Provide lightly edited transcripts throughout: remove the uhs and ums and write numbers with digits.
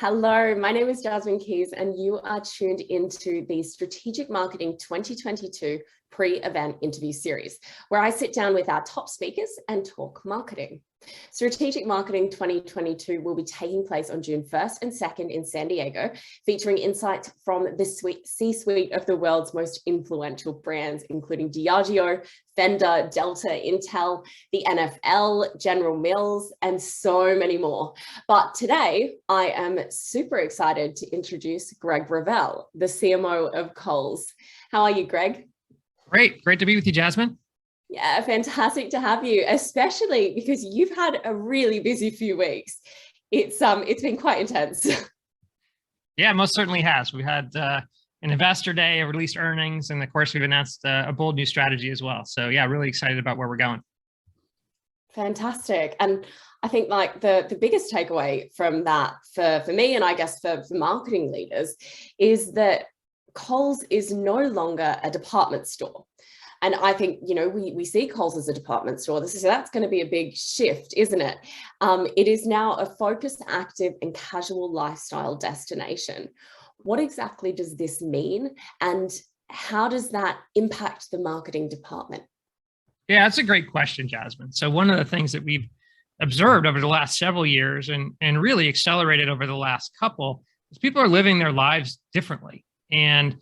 Hello, my name is Jasmine Keys, and you are tuned into the Strategic Marketing 2022 pre-event interview series, where I sit down with our top speakers and talk marketing. Strategic Marketing 2022 will be taking place on June 1st and 2nd in San Diego, featuring insights from the C-suite of the world's most influential brands, including Diageo, Fender, Delta, Intel, the NFL, General Mills, and so many more. But today, I am super excited to introduce Greg Revelle, the CMO of Kohl's. How are you, Greg? Great to be with you, Jasmine. Yeah, fantastic to have you, especially because you've had a really busy few weeks. It's been quite intense. Yeah, most certainly has. We had an investor day, released earnings, and of course we've announced a bold new strategy as well. So yeah, really excited about where we're going. Fantastic. And I think like the biggest takeaway from that for me, and I guess for marketing leaders, is that Kohl's is no longer a department store. And I think, you know, we see Kohl's as a department store. That's going to be a big shift, isn't it? It is now a focused, active and casual lifestyle destination. What exactly does this mean? And how does that impact the marketing department? Yeah, that's a great question, Jasmine. So one of the things that we've observed over the last several years and really accelerated over the last couple is people are living their lives differently. And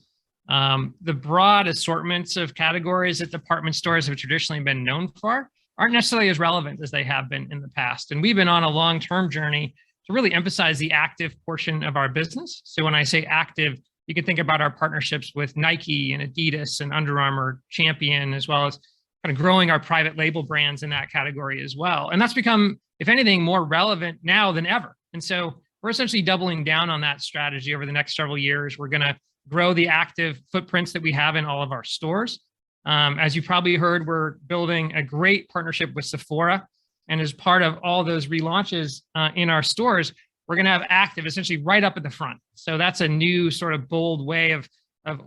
the broad assortments of categories that department stores have traditionally been known for aren't necessarily as relevant as they have been in the past. And we've been on a long-term journey to really emphasize the active portion of our business. So when I say active, you can think about our partnerships with Nike and Adidas and Under Armour, Champion, as well as kind of growing our private label brands in that category as well. And that's become, if anything, more relevant now than ever. And so we're essentially doubling down on that strategy over the next several years. We're going to grow the active footprints that we have in all of our stores. As you probably heard, we're building a great partnership with Sephora. And as part of all those relaunches in our stores, we're going to have active essentially right up at the front. So that's a new sort of bold way of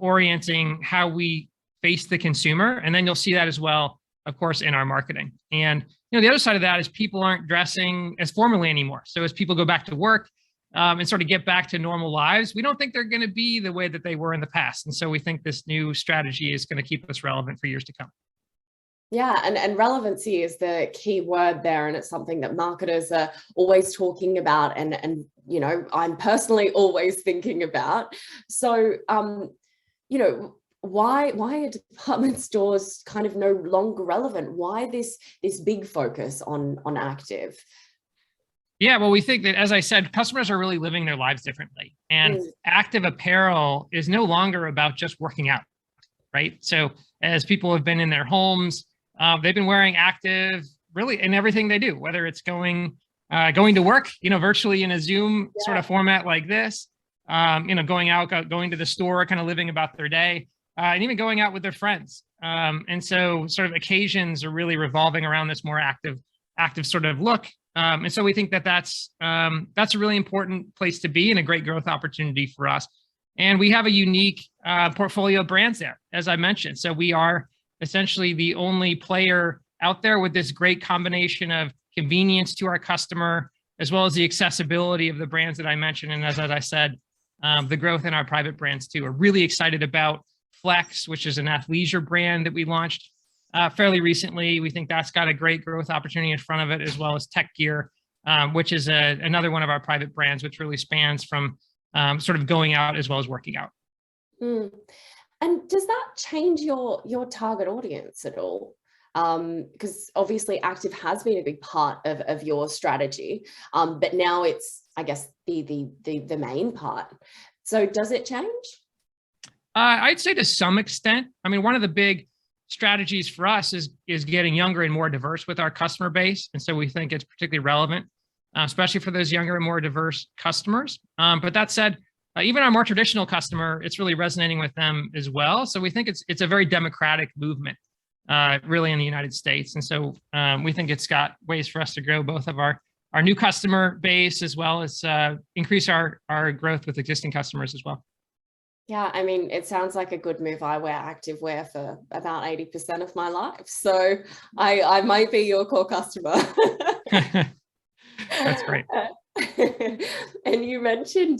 orienting how we face the consumer. And then you'll see that as well, of course, in our marketing. And the other side of that is people aren't dressing as formally anymore. So as people go back to work, and sort of get back to normal lives, we don't think they're going to be the way that they were in the past. And so we think this new strategy is going to keep us relevant for years to come. Yeah, and relevancy is the key word there. And it's something that marketers are always talking about and you know, I'm personally always thinking about. So, you know, why are department stores kind of no longer relevant? Why this big focus on active? Yeah, well, we think that, as I said, customers are really living their lives differently. And active apparel is no longer about just working out, right? So as people have been in their homes, they've been wearing active really in everything they do, whether it's going to work, virtually in a Zoom sort of format like this, going out, going to the store, kind of living about their day, and even going out with their friends. And so sort of occasions are really revolving around this more active sort of look. And so we think that that's a really important place to be and a great growth opportunity for us. And we have a unique portfolio of brands there, as I mentioned. So we are essentially the only player out there with this great combination of convenience to our customer, as well as the accessibility of the brands that I mentioned. And as I said, the growth in our private brands too. We're really excited about Flex, which is an athleisure brand that we launched fairly recently. We think that's got a great growth opportunity in front of it, as well as Tech Gear, which is another one of our private brands, which really spans from sort of going out as well as working out. And does that change your target audience at all? Because obviously active has been a big part of your strategy, but now it's, I guess, the main part. So does it change? I'd say to some extent. I mean, one of the big strategies for us is getting younger and more diverse with our customer base. And so we think it's particularly relevant, especially for those younger and more diverse customers. But that said, even our more traditional customer, it's really resonating with them as well. So we think it's a very democratic movement, really in the United States. And so we think it's got ways for us to grow both of our new customer base, as well as increase our growth with existing customers as well. Yeah, I mean, it sounds like a good move. I wear activewear for about 80% of my life. So I might be your core customer. That's great. And you mentioned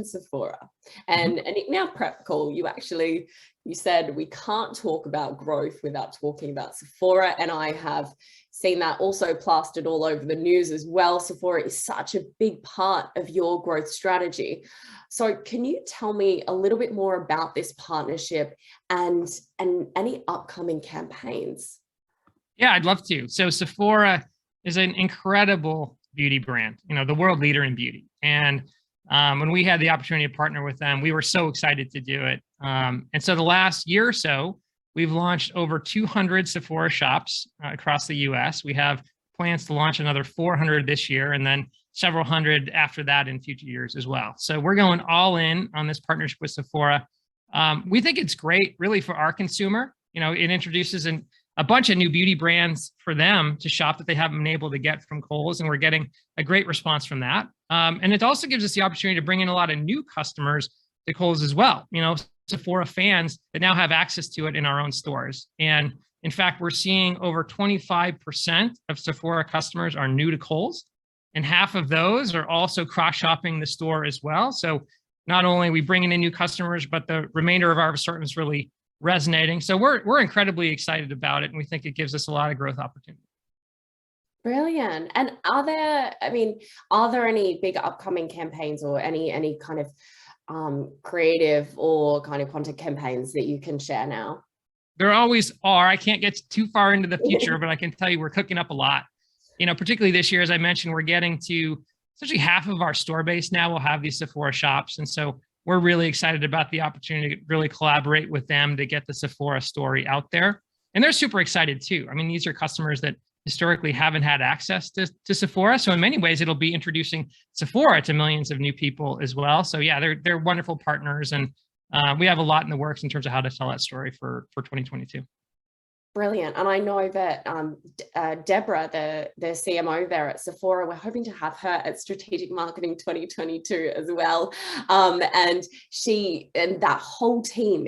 Sephora, and in our prep call, you said we can't talk about growth without talking about Sephora, and I have seen that also plastered all over the news as well. Sephora is such a big part of your growth strategy. So can you tell me a little bit more about this partnership and any upcoming campaigns? Yeah, I'd love to. So Sephora is an incredible beauty brand, the world leader in beauty. And when we had the opportunity to partner with them, we were so excited to do it. And so the last year or so, we've launched over 200 Sephora shops across the US. We have plans to launch another 400 this year, and then several hundred after that in future years as well. So we're going all in on this partnership with Sephora. We think it's great, really, for our consumer. It introduces a bunch of new beauty brands for them to shop that they haven't been able to get from Kohl's, and we're getting a great response from that. And it also gives us the opportunity to bring in a lot of new customers to Kohl's as well. Sephora fans that now have access to it in our own stores. And in fact, we're seeing over 25% of Sephora customers are new to Kohl's, and half of those are also cross-shopping the store as well. So not only are we bringing in new customers, but the remainder of our assortment is really resonating. So we're incredibly excited about it, and we think it gives us a lot of growth opportunity. Brilliant. And are there any big upcoming campaigns or any kind of creative or kind of content campaigns that you can share now? There always are. I can't get too far into the future, but I can tell you we're cooking up a lot. Particularly this year, as I mentioned, we're getting to essentially half of our store base now will have these Sephora shops. And so we're really excited about the opportunity to really collaborate with them to get the Sephora story out there. And they're super excited too. I mean, these are customers that historically haven't had access to Sephora. So in many ways, it'll be introducing Sephora to millions of new people as well. So yeah, they're wonderful partners. And we have a lot in the works in terms of how to tell that story for 2022. Brilliant. And I know that Deborah, the CMO there at Sephora, we're hoping to have her at Strategic Marketing 2022 as well. And that whole team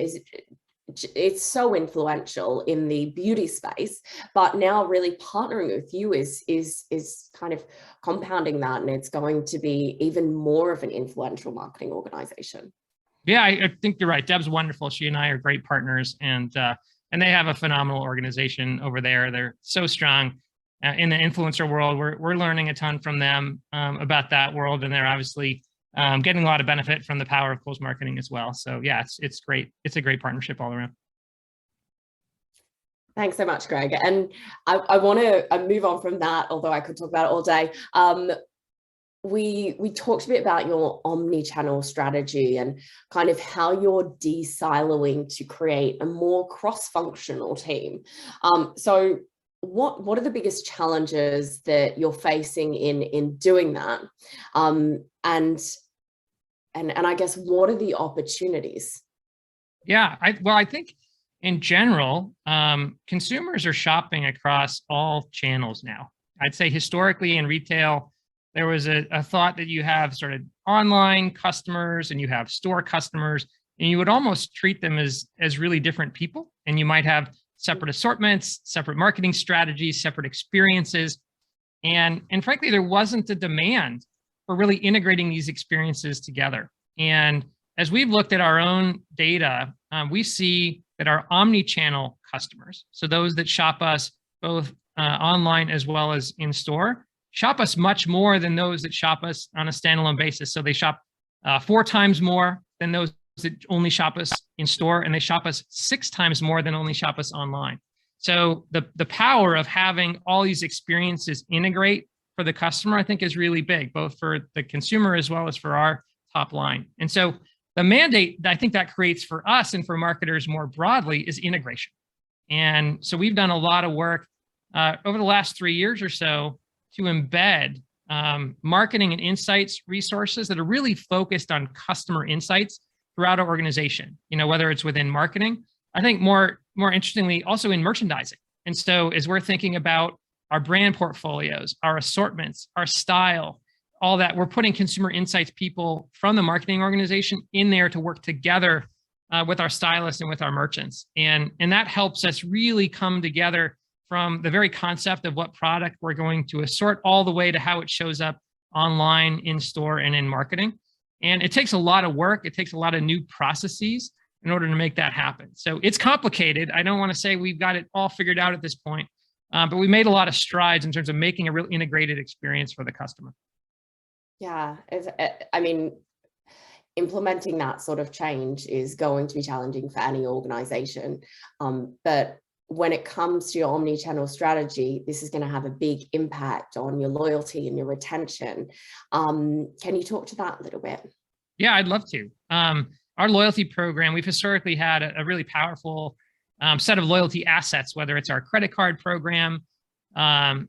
it's so influential in the beauty space, but now really partnering with you is kind of compounding that, and it's going to be even more of an influential marketing organization. Yeah, I think you're right. Deb's wonderful. She and I are great partners, and they have a phenomenal organization over there. They're so strong in the influencer world. We're learning a ton from them about that world, and they're obviously getting a lot of benefit from the power of Kohl's marketing as well. So yeah, it's great. It's a great partnership all around. Thanks so much, Greg. And I want to move on from that, although I could talk about it all day. We talked a bit about your omni-channel strategy and kind of how you're de-siloing to create a more cross-functional team. So what are the biggest challenges that you're facing in doing that? And I guess, what are the opportunities? Yeah, I think in general, consumers are shopping across all channels now. I'd say historically in retail, there was a thought that you have sort of online customers and you have store customers, and you would almost treat them as really different people. And you might have separate assortments, separate marketing strategies, separate experiences. And frankly, there wasn't a demand for really integrating these experiences together. And as we've looked at our own data, we see that our omni-channel customers, so those that shop us both online as well as in store, shop us much more than those that shop us on a standalone basis. So they shop 4 times more than those that only shop us in store, and they shop us 6 times more than only shop us online. So the power of having all these experiences integrate for the customer, I think, is really big, both for the consumer as well as for our top line. And so the mandate that I think that creates for us and for marketers more broadly is integration. And so we've done a lot of work over the last 3 years or so to embed marketing and insights resources that are really focused on customer insights throughout our organization, whether it's within marketing, I think more interestingly, also in merchandising. And so as we're thinking about our brand portfolios, our assortments, our style, all that, we're putting consumer insights people from the marketing organization in there to work together with our stylists and with our merchants. And that helps us really come together from the very concept of what product we're going to assort all the way to how it shows up online, in store, and in marketing. And it takes a lot of work. It takes a lot of new processes in order to make that happen. So it's complicated. I don't want to say we've got it all figured out at this point, but we made a lot of strides in terms of making a real integrated experience for the customer. Yeah, I mean, implementing that sort of change is going to be challenging for any organization. But when it comes to your omni-channel strategy, this is going to have a big impact on your loyalty and your retention. Can you talk to that a little bit? Yeah, I'd love to. Our loyalty program, we've historically had a really powerful set of loyalty assets, whether it's our credit card program,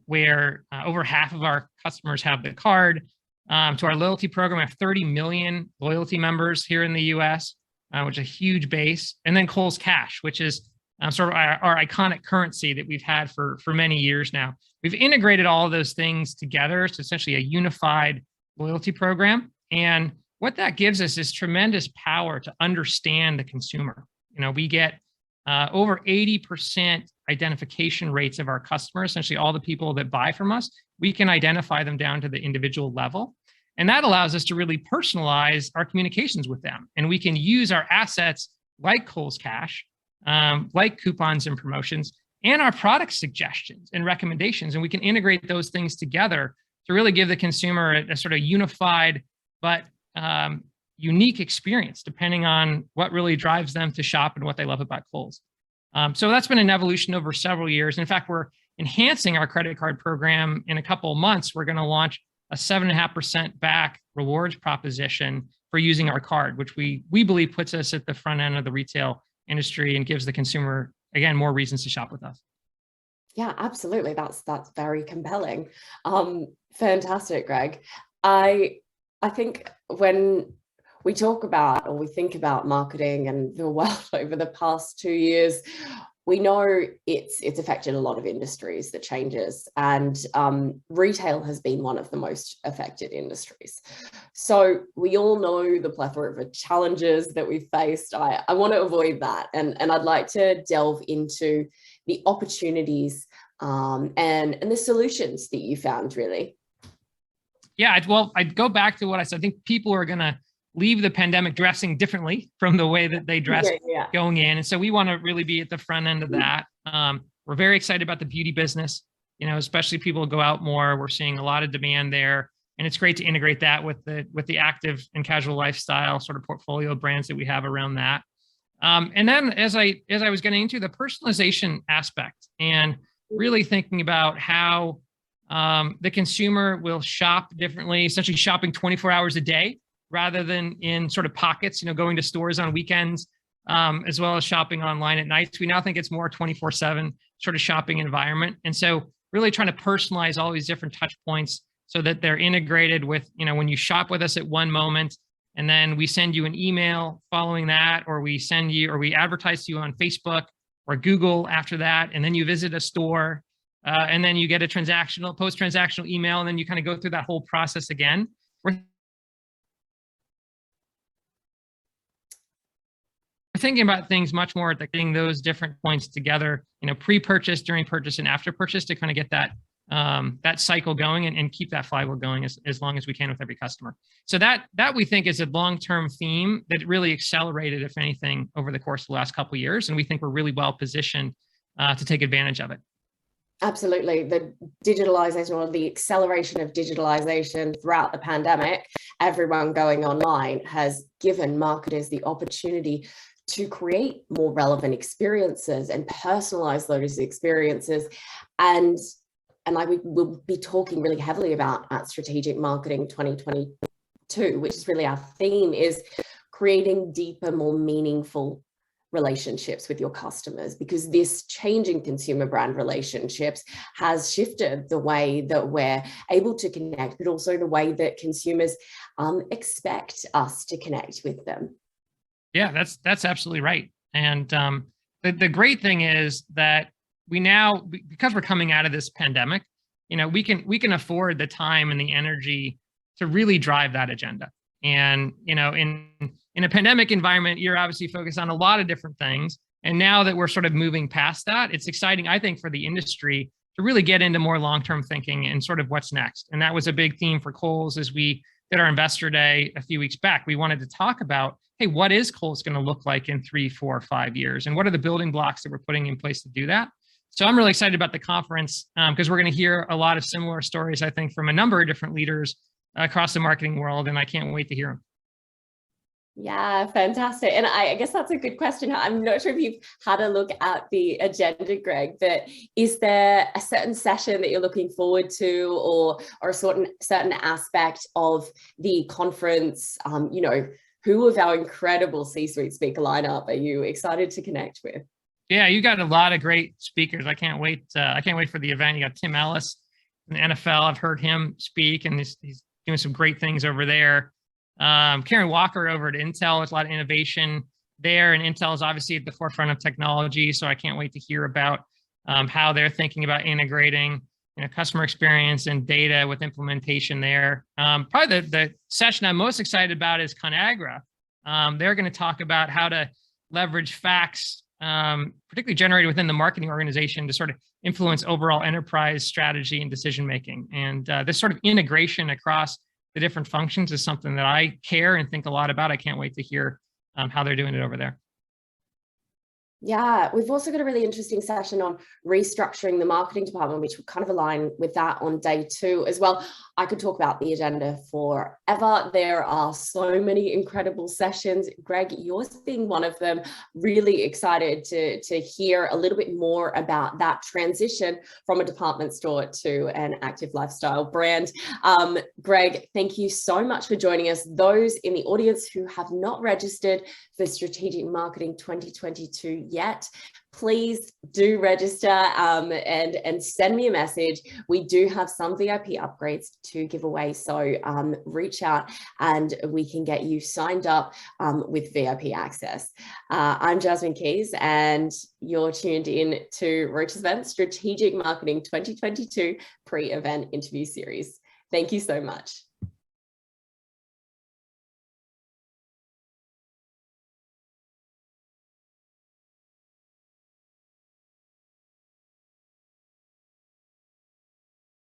where over half of our customers have the card, to our loyalty program. We have 30 million loyalty members here in the US, which is a huge base. And then Kohl's Cash, which is sort of our iconic currency that we've had for many years now. We've integrated all of those things together. So essentially a unified loyalty program. And what that gives us is tremendous power to understand the consumer. We get over 80% identification rates of our customers, essentially all the people that buy from us. We can identify them down to the individual level. And that allows us to really personalize our communications with them. And we can use our assets like Kohl's Cash, like coupons and promotions, and our product suggestions and recommendations. And we can integrate those things together to really give the consumer a sort of unified but unique experience, depending on what really drives them to shop and what they love about Kohl's. So that's been an evolution over several years. In fact, we're enhancing our credit card program in a couple of months. We're going to launch a 7.5% back rewards proposition for using our card, which we believe puts us at the front end of the retail industry and gives the consumer, again, more reasons to shop with us. Yeah, absolutely. That's very compelling. Fantastic, Greg. I think when we talk about or we think about marketing and the world over the past 2 years, we know it's affected a lot of industries, the changes, and retail has been one of the most affected industries. So we all know the plethora of challenges that we've faced. I want to avoid that, and I'd like to delve into the opportunities and the solutions that you found, really. Yeah, well, I'd go back to what I said. I think people are going to leave the pandemic dressing differently from the way that they dressed going in. And so we want to really be at the front end of that. We're very excited about the beauty business, especially people go out more. We're seeing a lot of demand there. And it's great to integrate that with the active and casual lifestyle sort of portfolio brands that we have around that. And then as I was getting into the personalization aspect and really thinking about how the consumer will shop differently, essentially shopping 24 hours a day rather than in sort of pockets, going to stores on weekends, as well as shopping online at nights. We now think it's more 24/7 sort of shopping environment. And so really trying to personalize all these different touch points so that they're integrated with, when you shop with us at one moment, and then we send you an email following that, or we advertise to you on Facebook or Google after that, and then you visit a store, and then you get a post-transactional email, and then you kind of go through that whole process again. We're thinking about things much more at getting those different points together, pre-purchase, during purchase, and after purchase to kind of get that cycle going and keep that flywheel going as long as we can with every customer. So that we think is a long-term theme that really accelerated, if anything, over the course of the last couple of years. And we think we're really well positioned to take advantage of it. Absolutely. The digitalization, or the acceleration of digitalization throughout the pandemic, everyone going online, has given marketers the opportunity to create more relevant experiences and personalize those experiences. And we will be talking really heavily about at Strategic Marketing 2022, which is really our theme, is creating deeper, more meaningful relationships with your customers, because this changing consumer brand relationships has shifted the way that we're able to connect, but also the way that consumers expect us to connect with them. Yeah, that's absolutely right. And the great thing is that we now, because we're coming out of this pandemic, we can afford the time and the energy to really drive that agenda. And in a pandemic environment, you're obviously focused on a lot of different things. And now that we're sort of moving past that, it's exciting, I think, for the industry to really get into more long-term thinking and sort of what's next. And that was a big theme for Kohl's as we did our investor day a few weeks back. We wanted to talk about, hey, what is Kohl's going to look like in 3, 4, 5 years? And what are the building blocks that we're putting in place to do that? So I'm really excited about the conference because we're going to hear a lot of similar stories, I think, from a number of different leaders across the marketing world. And I can't wait to hear them. Yeah, fantastic. And I guess that's a good question. I'm not sure if you've had a look at the agenda, Greg, but is there a certain session that you're looking forward to, or a certain aspect of the conference? Who of our incredible C-suite speaker lineup are you excited to connect with? Yeah, you got a lot of great speakers. I can't wait. I can't wait for the event. You got Tim Ellis in the NFL. I've heard him speak, and he's doing some great things over there. Karen Walker over at Intel. There's a lot of innovation there, and Intel is obviously at the forefront of technology. So I can't wait to hear about how they're thinking about integrating, customer experience and data with implementation there. Probably the session I'm most excited about is ConAgra. They're going to talk about how to leverage facts, particularly generated within the marketing organization, to sort of influence overall enterprise strategy and decision making. And this sort of integration across the different functions is something that I care and think a lot about. I can't wait to hear how they're doing it over there. Yeah, we've also got a really interesting session on restructuring the marketing department, which will kind of align with that on day 2 as well. I could talk about the agenda forever. There are so many incredible sessions. Greg, yours being one of them. Really excited to hear a little bit more about that transition from a department store to an active lifestyle brand. Greg, thank you so much for joining us. Those in the audience who have not registered for Strategic Marketing 2022 yet, please do register and send me a message. We do have some VIP upgrades to give away, so reach out and we can get you signed up with VIP access. I'm Jasmine Keys, and you're tuned in to Roach's Event Strategic Marketing 2022 pre-event interview series. Thank you so much.